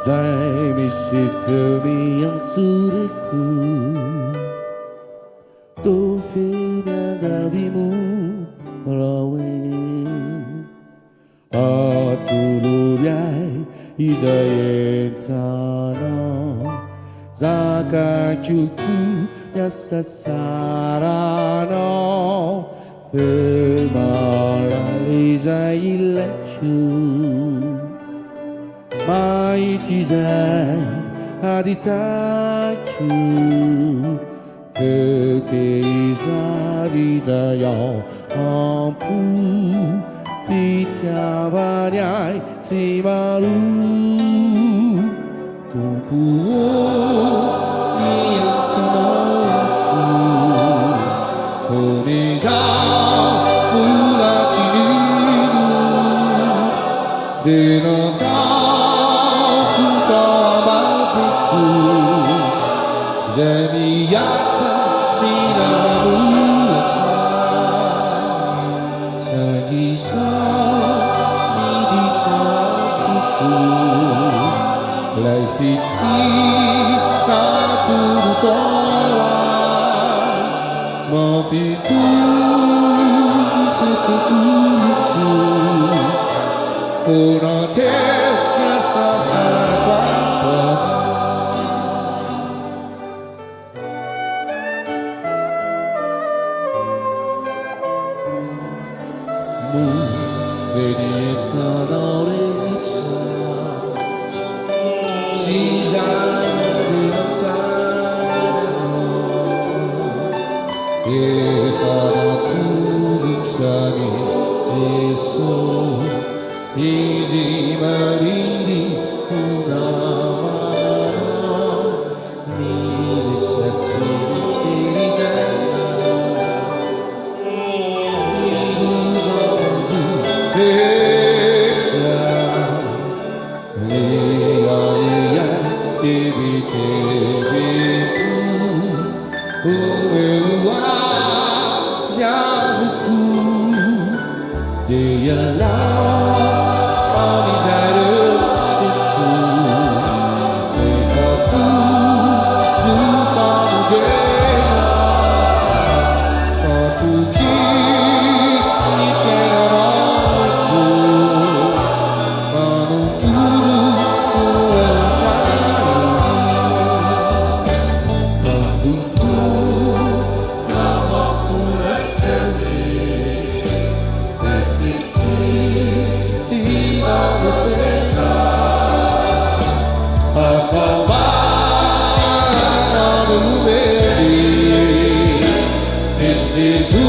Time is for me on sureku Don't feel that I be moved away Atulubiai is a yetano Zakachuku yasasarano Femala is a election Mighty Zai Aditaku Desire Ampu Fitiavaniai Timaru Tumpu Niantanaku Konija Ulatinu Denota Janiyata minamulaka Sagisa miditaku Laifiti naturutoa Mapitu isetutuku Konate yasasara kwapa Vedienza l'orecchia si già diventano e farà tu luciani Gesù easy mariri una mano mi risetti Jesus